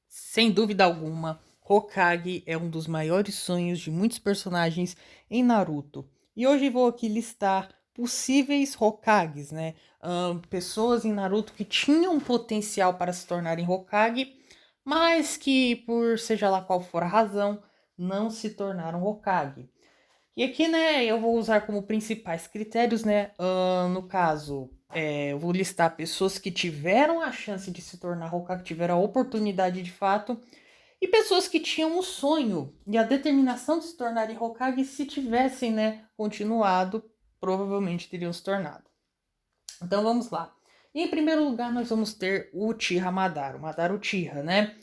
Sem dúvida alguma, Hokage é um dos maiores sonhos de muitos personagens em Naruto. E hoje vou aqui listar possíveis Hokages, né? Pessoas em Naruto que tinham potencial para se tornarem Hokage, mas que, por seja lá qual for a razão, não se tornaram Hokage. E aqui, né, eu vou usar como principais critérios, né, no caso, eu vou listar pessoas que tiveram a chance de se tornar Hokage, tiveram a oportunidade de fato, e pessoas que tinham o sonho e a determinação de se tornarem Hokage, se tivessem, né, continuado, provavelmente teriam se tornado. Então vamos lá. E em primeiro lugar, nós vamos ter o Uchiha Madara, o Madara Uchiha, né?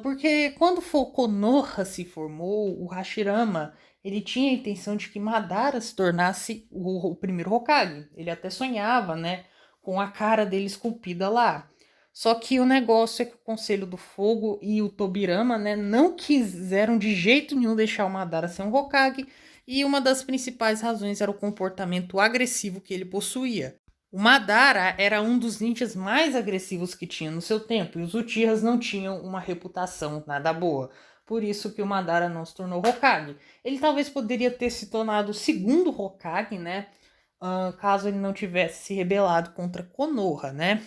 Porque quando Konoha se formou, o Hashirama, ele tinha a intenção de que Madara se tornasse o primeiro Hokage. Ele até sonhava, né, com a cara dele esculpida lá. Só que o negócio é que o Conselho do Fogo e o Tobirama, né, não quiseram de jeito nenhum deixar o Madara ser um Hokage, e uma das principais razões era o comportamento agressivo que ele possuía. O Madara era um dos ninjas mais agressivos que tinha no seu tempo, e os Uchihas não tinham uma reputação nada boa. Por isso que o Madara não se tornou Hokage. Ele talvez poderia ter se tornado o segundo Hokage, né? Caso ele não tivesse se rebelado contra Konoha, né?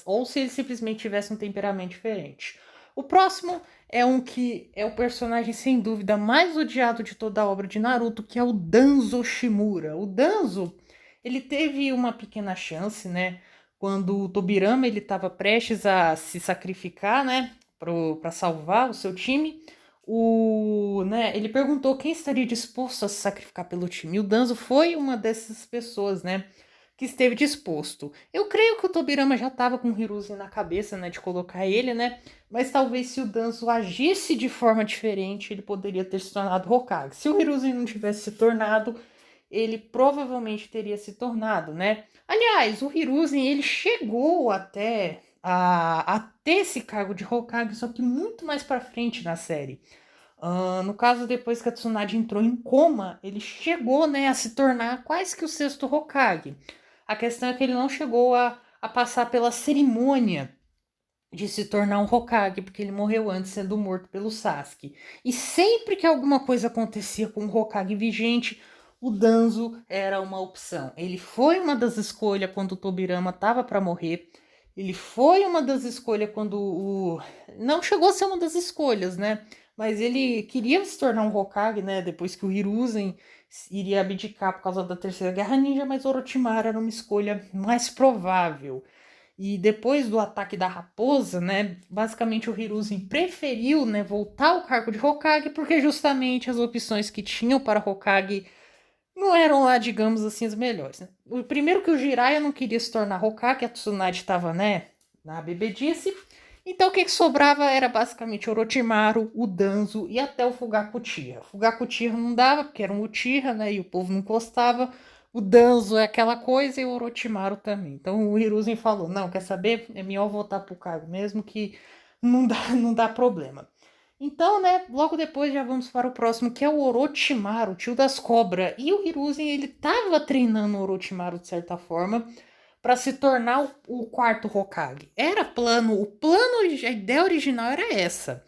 Ou se ele simplesmente tivesse um temperamento diferente. O próximo é um que é o personagem sem dúvida mais odiado de toda a obra de Naruto, que é o Danzo Shimura. O Danzo, ele teve uma pequena chance, né? Quando o Tobirama ele estava prestes a se sacrificar, né? Para salvar o seu time. Ele perguntou quem estaria disposto a se sacrificar pelo time. E o Danzo foi uma dessas pessoas, né? Que esteve disposto. Eu creio que o Tobirama já estava com o Hiruzen na cabeça, né? De colocar ele, né? Mas talvez se o Danzo agisse de forma diferente, ele poderia ter se tornado Hokage. Se o Hiruzen não tivesse se tornado, ele provavelmente teria se tornado, né? Aliás, o Hiruzen, ele chegou até a ter esse cargo de Hokage, só que muito mais pra frente na série. No caso, depois que a Tsunade entrou em coma, ele chegou, né, a se tornar quase que o sexto Hokage. A questão é que ele não chegou a passar pela cerimônia de se tornar um Hokage, porque ele morreu antes sendo morto pelo Sasuke. E sempre que alguma coisa acontecia com o Hokage vigente, o Danzo era uma opção. Ele foi uma das escolhas quando o Tobirama estava para morrer. Ele foi uma das escolhas quando o... Não chegou a ser uma das escolhas, né? Mas ele queria se tornar um Hokage, né? Depois que o Hiruzen iria abdicar por causa da Terceira Guerra Ninja, mas Orochimaru era uma escolha mais provável. E depois do ataque da raposa, né, basicamente o Hiruzen preferiu, né, voltar ao cargo de Hokage, porque justamente as opções que tinham para Hokage não eram lá, digamos assim, as melhores. Né? O primeiro que o Jiraiya não queria se tornar Hokage, a Tsunade estava, né, na bebedice. Então o que sobrava era basicamente Orochimaru, o Danzo e até o Fugaku Uchiha. O Fugaku Uchiha não dava, porque era um Uchiha, né, e o povo não gostava. O Danzo é aquela coisa e o Orochimaru também. Então o Hiruzen falou, não, quer saber? É melhor voltar pro cargo mesmo que não dá, não dá problema. Então, né, logo depois já vamos para o próximo, que é o Orochimaru, o tio das cobras. E o Hiruzen, ele tava treinando o Orochimaru de certa forma para se tornar o quarto Hokage. Era plano, o plano, a ideia original era essa.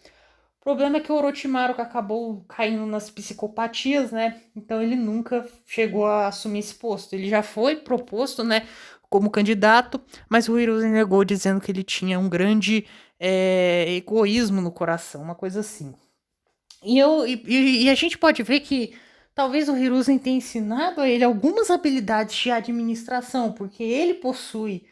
O problema é que o Orochimaru acabou caindo nas psicopatias, né? Então ele nunca chegou a assumir esse posto. Ele já foi proposto, né, como candidato, mas o Hiruzen negou, dizendo que ele tinha um grande egoísmo no coração, uma coisa assim. E a gente pode ver que talvez o Hiruzen tenha ensinado a ele algumas habilidades de administração, porque ele possui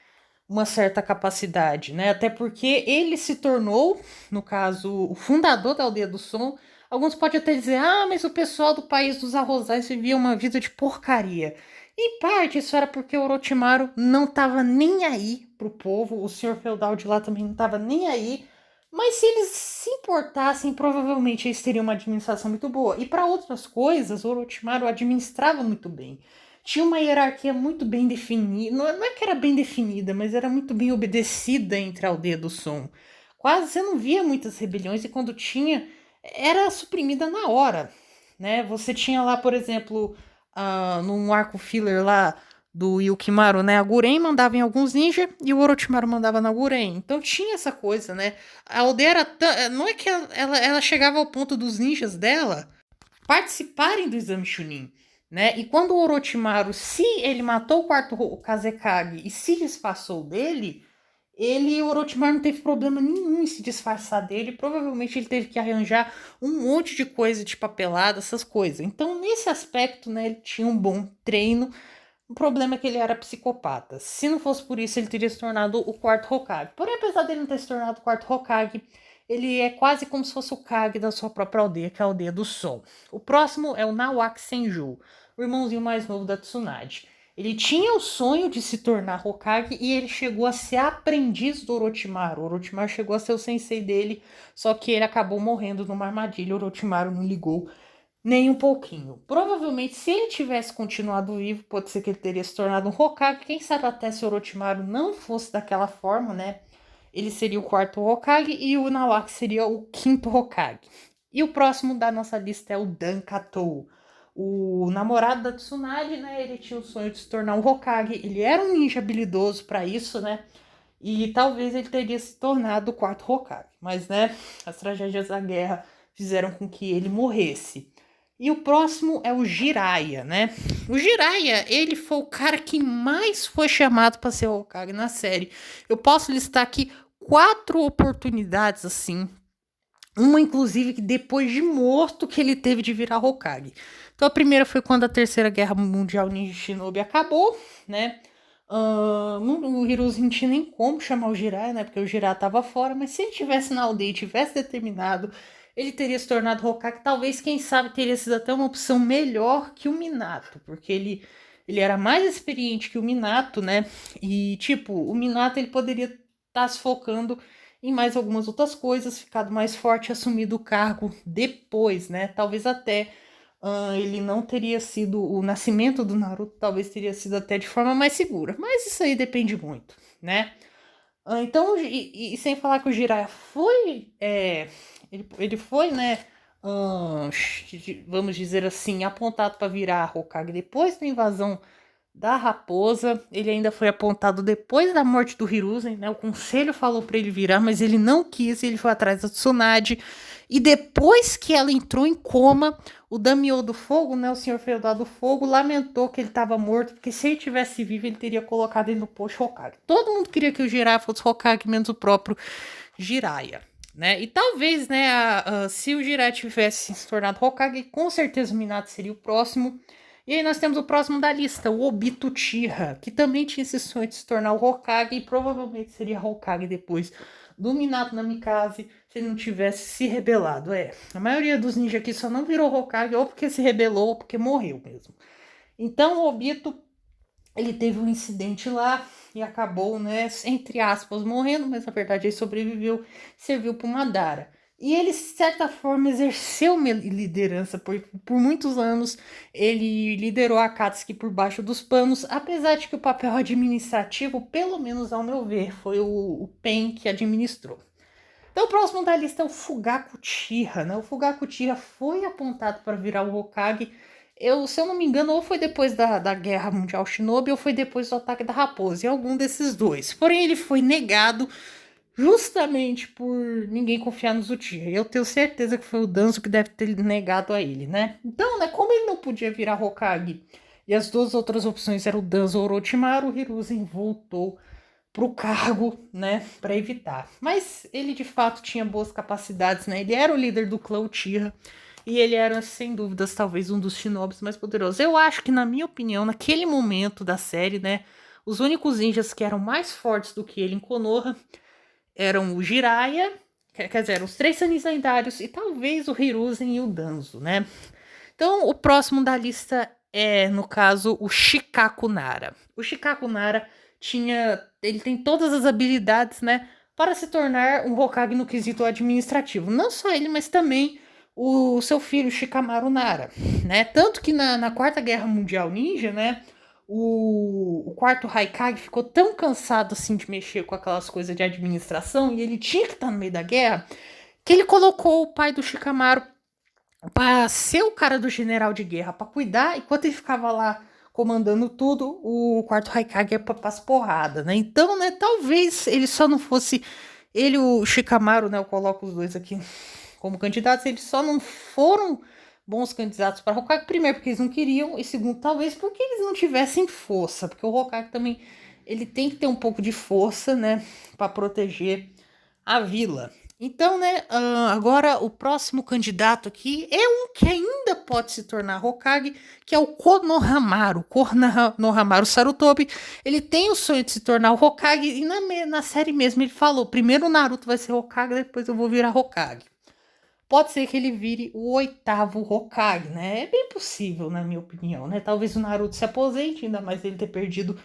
uma certa capacidade, né? Até porque ele se tornou, no caso, o fundador da Aldeia do Som. Alguns podem até dizer, mas o pessoal do país dos arrozais vivia uma vida de porcaria. Em parte, isso era porque o Orochimaru não estava nem aí pro povo, o senhor feudal de lá também não estava nem aí. Mas se eles se importassem, provavelmente eles teriam uma administração muito boa. E para outras coisas, o Orochimaru administrava muito bem. Tinha uma hierarquia muito bem definida. Não é que era bem definida, mas era muito bem obedecida entre a aldeia do som. Quase você não via muitas rebeliões e quando tinha, era suprimida na hora. Né? Você tinha lá, por exemplo, num arco filler lá do Yukimaru, né? A Guren mandava em alguns ninjas e o Orochimaru mandava na Guren. Então tinha essa coisa, né? A aldeia era não é que ela chegava ao ponto dos ninjas dela participarem do exame Chunin, né? E quando o Orochimaru, se ele matou o quarto Kazekage e se disfarçou dele, o Orochimaru não teve problema nenhum em se disfarçar dele. Provavelmente ele teve que arranjar um monte de coisa de papelada, essas coisas. Então, nesse aspecto, né, ele tinha um bom treino. O problema é que ele era psicopata. Se não fosse por isso, ele teria se tornado o quarto Hokage. Porém, apesar dele não ter se tornado o quarto Hokage, ele é quase como se fosse o Kage da sua própria aldeia, que é a Aldeia do Sol. O próximo é o Nawaki Senju, o irmãozinho mais novo da Tsunade. Ele tinha o sonho de se tornar Hokage e ele chegou a ser aprendiz do Orochimaru. O Orochimaru chegou a ser o sensei dele, só que ele acabou morrendo numa armadilha. O Orochimaru não ligou nem um pouquinho. Provavelmente, se ele tivesse continuado vivo, pode ser que ele teria se tornado um Hokage. Quem sabe até se o Orochimaru não fosse daquela forma, né? Ele seria o quarto Hokage e o Nawaki seria o quinto Hokage. E o próximo da nossa lista é o Dan Katou. O namorado da Tsunade, né? Ele tinha o sonho de se tornar um Hokage. Ele era um ninja habilidoso para isso, né? E talvez ele teria se tornado o quarto Hokage. Mas, né? As tragédias da guerra fizeram com que ele morresse. E o próximo é o Jiraiya, né? O Jiraiya, ele foi o cara que mais foi chamado para ser o Hokage na série. Eu posso listar aqui 4 oportunidades, assim. Uma, inclusive, que depois de morto que ele teve de virar Hokage. Então, a primeira foi quando a Terceira Guerra Mundial Ninja Shinobi acabou, né? O Hiruzen não tinha nem como chamar o Jiraiya, né? Porque o Jiraiya estava fora. Mas se ele estivesse na aldeia e tivesse determinado, ele teria se tornado Hokage. Talvez, quem sabe, teria sido até uma opção melhor que o Minato. Porque ele era mais experiente que o Minato, né? E, tipo, o Minato ele poderia estar se focando em mais algumas outras coisas, ficado mais forte, assumido o cargo depois, né? Talvez até ele não teria sido, o nascimento do Naruto talvez teria sido até de forma mais segura, mas isso aí depende muito, né? Então, e sem falar que o Jiraiya foi, ele foi, né, vamos dizer assim, apontado para virar Hokage depois da invasão da raposa. Ele ainda foi apontado depois da morte do Hiruzen, né? O conselho falou para ele virar, mas ele não quis, ele foi atrás da Tsunade. E depois que ela entrou em coma, o Daimyo do Fogo, né, o Senhor Feudal do Fogo, lamentou que ele estava morto, porque se ele tivesse vivo, ele teria colocado ele no posto Hokage. Todo mundo queria que o Jiraiya fosse Hokage, menos o próprio Jiraiya. Né? E talvez, né, se o Jiraiya tivesse se tornado Hokage, com certeza o Minato seria o próximo. E aí nós temos o próximo da lista, o Obito Uchiha, que também tinha esse sonho de se tornar o Hokage e provavelmente seria Hokage depois do Minato Namikaze, se ele não tivesse se rebelado. A maioria dos ninjas aqui só não virou Hokage ou porque se rebelou ou porque morreu mesmo. Então o Obito, ele teve um incidente lá e acabou, né, entre aspas, morrendo, mas na verdade ele sobreviveu, serviu para o Madara. E ele, de certa forma, exerceu uma liderança por muitos anos. Ele liderou a Akatsuki por baixo dos panos, apesar de que o papel administrativo, pelo menos ao meu ver, foi o Pen que administrou. Então, o próximo da lista é o Fugaku Uchiha, né? O Fugaku Uchiha foi apontado para virar o Hokage. Se eu não me engano, ou foi depois da Guerra Mundial Shinobi, ou foi depois do ataque da raposa, e algum desses dois. Porém, ele foi negado justamente por ninguém confiar no Uchiha. Eu tenho certeza que foi o Danzo que deve ter negado a ele, né? Então, né, como ele não podia virar Hokage e as duas outras opções eram o Danzo ou o Orochimaru, o Hiruzen voltou pro cargo, né, para evitar. Mas ele de fato tinha boas capacidades, né? Ele era o líder do clã Uchiha e ele era sem dúvidas talvez um dos shinobis mais poderosos. Eu acho que, na minha opinião, naquele momento da série, né, os únicos ninjas que eram mais fortes do que ele em Konoha eram o Jiraiya, quer dizer, os 3 Sanis lendários e talvez o Hiruzen e o Danzo, né? Então, o próximo da lista é, no caso, o Shikaku Nara. O Shikaku Nara ele tem todas as habilidades, né, para se tornar um Hokage no quesito administrativo. Não só ele, mas também o seu filho Shikamaru Nara, né? Tanto que na Quarta Guerra Mundial Ninja, né, o quarto Haikage ficou tão cansado assim de mexer com aquelas coisas de administração e ele tinha que estar no meio da guerra, que ele colocou o pai do Shikamaru para ser o cara do general de guerra, para cuidar, enquanto ele ficava lá comandando tudo, o quarto Hokage é pra as porradas, né? Então, né, talvez ele só não fosse... Ele e o Shikamaru, né, eu coloco os dois aqui como candidatos, eles só não foram bons candidatos para Hokage, primeiro porque eles não queriam, e segundo, talvez porque eles não tivessem força, porque o Hokage também, ele tem que ter um pouco de força, né, para proteger a vila. Então, né, agora o próximo candidato aqui é um que ainda pode se tornar Hokage, que é o Konohamaru. Konohamaru Sarutobi, ele tem o sonho de se tornar o Hokage, e na série mesmo ele falou, primeiro o Naruto vai ser Hokage, depois eu vou virar Hokage. Pode ser que ele vire o 8º Hokage, né? É bem possível, na minha opinião, né? Talvez o Naruto se aposente, ainda mais ele ter perdido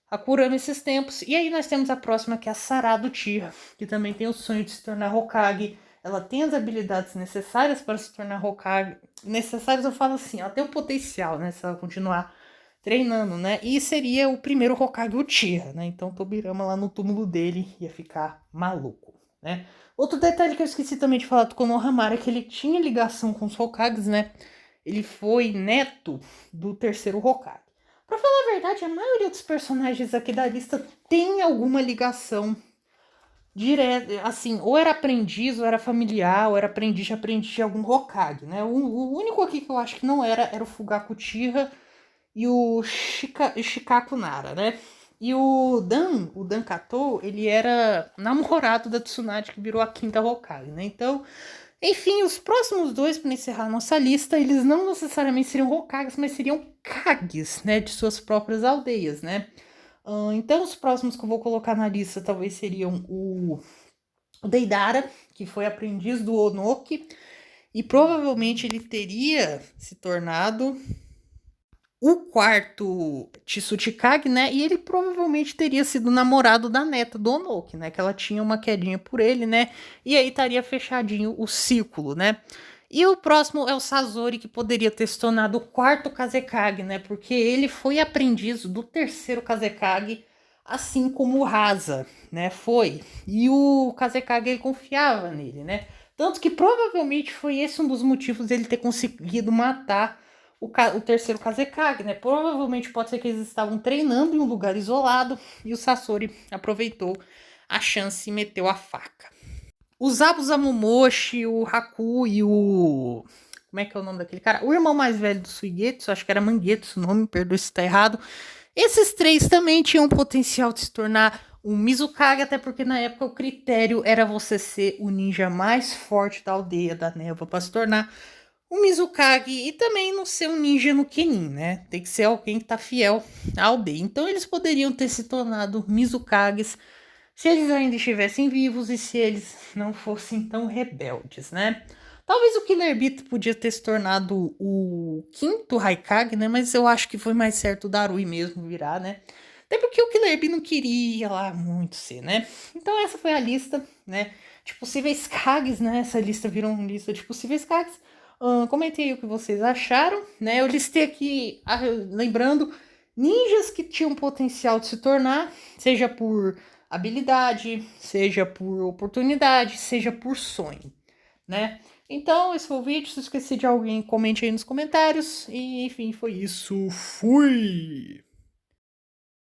a Kurama esses tempos. E aí nós temos a próxima, que é a Sarada Uchiha, que também tem o sonho de se tornar Hokage. Ela tem as habilidades necessárias para se tornar Hokage. Necessárias, eu falo assim, ela tem o potencial, né? Se ela continuar treinando, né? E seria o primeiro Hokage Uchiha, né? Então Tobirama lá no túmulo dele ia ficar maluco, né? Outro detalhe que eu esqueci também de falar do Konohamaru é que ele tinha ligação com os Hokages, né? Ele foi neto do terceiro Hokage. Pra falar a verdade, a maioria dos personagens aqui da lista tem alguma ligação direta, assim, ou era aprendiz, ou era familiar, ou era aprendiz de algum Hokage, né? O único aqui que eu acho que não era o Fugaku Uchiha e o Shikaku Nara, né? E o Dan Katou, ele era namorado da Tsunade, que virou a 5ª Hokage, né? Então, enfim, os próximos dois, para encerrar nossa lista, eles não necessariamente seriam Hokages, mas seriam Kages, né? De suas próprias aldeias, né? Então, os próximos que eu vou colocar na lista talvez seriam o Deidara, que foi aprendiz do Onoki, e provavelmente ele teria se tornado o 4º Tsuchikage, né? E ele provavelmente teria sido namorado da neta do Onoki, né? Que ela tinha uma quedinha por ele, né? E aí estaria fechadinho o círculo, né? E o próximo é o Sasori, que poderia ter se tornado o 4º Kazekage, né? Porque ele foi aprendiz do 3º Kazekage, assim como o Rasa, né? Foi. E o Kazekage, ele confiava nele, né? Tanto que provavelmente foi esse um dos motivos dele ter conseguido matar o 3º Kazekage, né? Provavelmente pode ser que eles estavam treinando em um lugar isolado e o Sasori aproveitou a chance e meteu a faca. O Zabuzamumoshi, o Haku e o... Como é que é o nome daquele cara? O irmão mais velho do Suigetsu, acho que era Mangetsu o nome, perdoe se tá errado. Esses três também tinham potencial de se tornar um Mizukage, até porque na época o critério era você ser o ninja mais forte da aldeia da névoa para se tornar um Mizukage e também não ser um ninja no Kenin, né? Tem que ser alguém que tá fiel à aldeia. Então eles poderiam ter se tornado Mizukages se eles ainda estivessem vivos e se eles não fossem tão rebeldes, né? Talvez o Killer Bee podia ter se tornado o 5º Haikage, né? Mas eu acho que foi mais certo o Darui mesmo virar, né? Até porque o Killer Bee não queria lá muito ser, né? Então essa foi a lista, né? De possíveis Kages, né? Essa lista virou uma lista de possíveis Kages. Comentei o que vocês acharam, né? Eu listei aqui, lembrando, ninjas que tinham potencial de se tornar, seja por habilidade, seja por oportunidade, seja por sonho, né? Então, esse foi o vídeo. Se esqueci de alguém, comente aí nos comentários. E, enfim, foi isso. Fui!